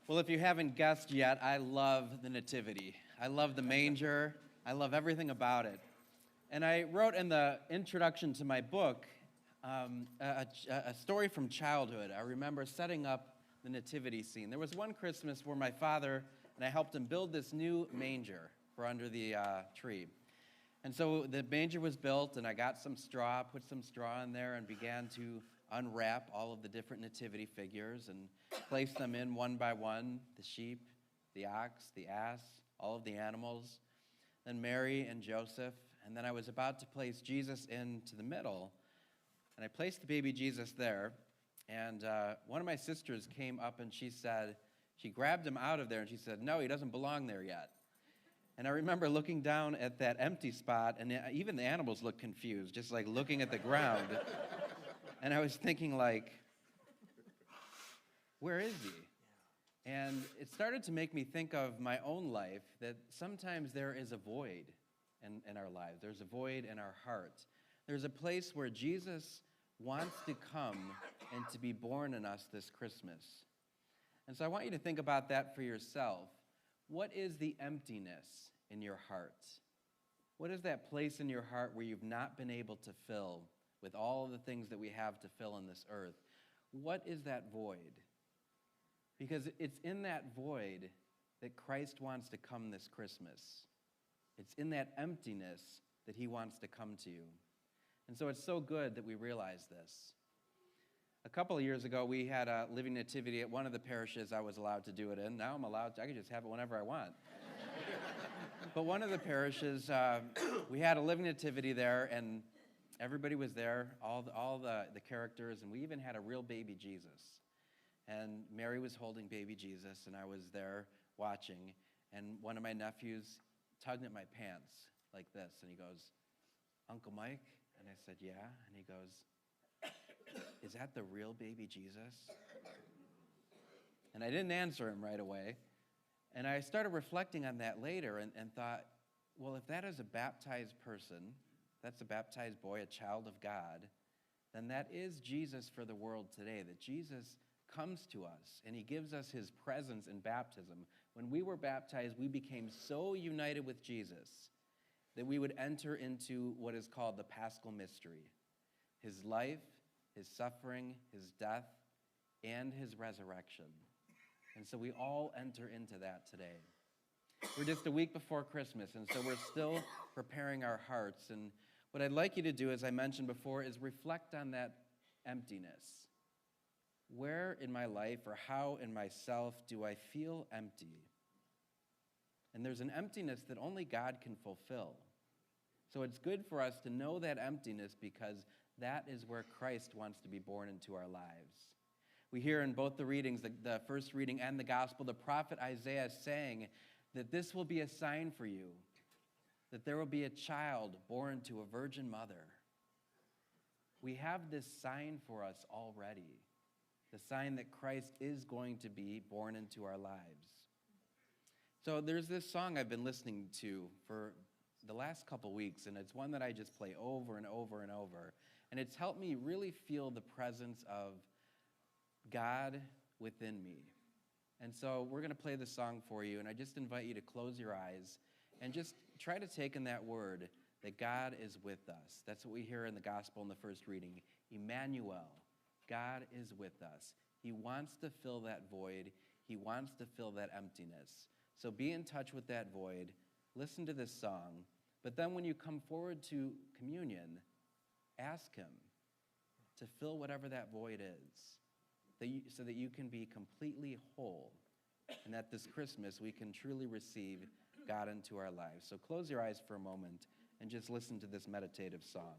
Well, if you haven't guessed yet, I love the Nativity. I love the manger. I love everything about it. And I wrote in the introduction to my book a story from childhood. I remember setting up the nativity scene. There was one Christmas where my father and I helped him build this new manger for under the tree. And so the manger was built, and I got some straw, put some straw in there, and began to unwrap all of the different nativity figures and place them in one by one, the sheep, the ox, the ass, all of the animals, then Mary and Joseph. And then I was about to place Jesus into the middle, and I placed the baby Jesus there. And one of my sisters came up and she grabbed him out of there and she said, "No, he doesn't belong there yet." And I remember looking down at that empty spot, and even the animals looked confused, just like looking at the ground. And I was thinking, like, where is he? And it started to make me think of my own life, that sometimes there is a void in our lives. There's a void in our heart. There's a place where Jesus wants to come and to be born in us this Christmas. And so I want you to think about that for yourself. What is the emptiness in your heart? What is that place in your heart where you've not been able to fill with all of the things that we have to fill in this earth? What is that void? Because it's in that void that Christ wants to come this Christmas. It's in that emptiness that he wants to come to you. And so it's so good that we realize this. A couple of years ago, we had a living nativity at one of the parishes I was allowed to do it in. Now I can just have it whenever I want. But one of the parishes, we had a living nativity there, and everybody was there, all the characters, and we even had a real baby Jesus. And Mary was holding baby Jesus, and I was there watching, and one of my nephews tugged at my pants like this, and he goes, "Uncle Mike?" And I said, "Yeah." And he goes, "Is that the real baby Jesus?" And I didn't answer him right away. And I started reflecting on that later and thought, well, if that is a baptized person, that's a baptized boy, a child of God, then that is Jesus for the world today, that Jesus comes to us and he gives us his presence in baptism. When we were baptized, we became so united with Jesus that we would enter into what is called the Paschal mystery, his life, his suffering, his death, and his resurrection. And so we all enter into that today. We're just a week before Christmas, and so we're still preparing our hearts. And what I'd like you to do, as I mentioned before, is reflect on that emptiness. Where in my life or how in myself do I feel empty? And there's an emptiness that only God can fulfill. So it's good for us to know that emptiness, because that is where Christ wants to be born into our lives. We hear in both the readings, the first reading and the gospel, the prophet Isaiah saying that this will be a sign for you, that there will be a child born to a virgin mother. We have this sign for us already, the sign that Christ is going to be born into our lives. So there's this song I've been listening to for the last couple weeks, and it's one that I just play over and over and over. And it's helped me really feel the presence of God within me. And so we're going to play this song for you, and I just invite you to close your eyes and just try to take in that word that God is with us. That's what we hear in the gospel in the first reading. Emmanuel, God is with us. He wants to fill that void. He wants to fill that emptiness. So be in touch with that void. Listen to this song. But then when you come forward to communion, ask him to fill whatever that void is, so that you can be completely whole, and that this Christmas we can truly receive God into our lives. So close your eyes for a moment and just listen to this meditative song.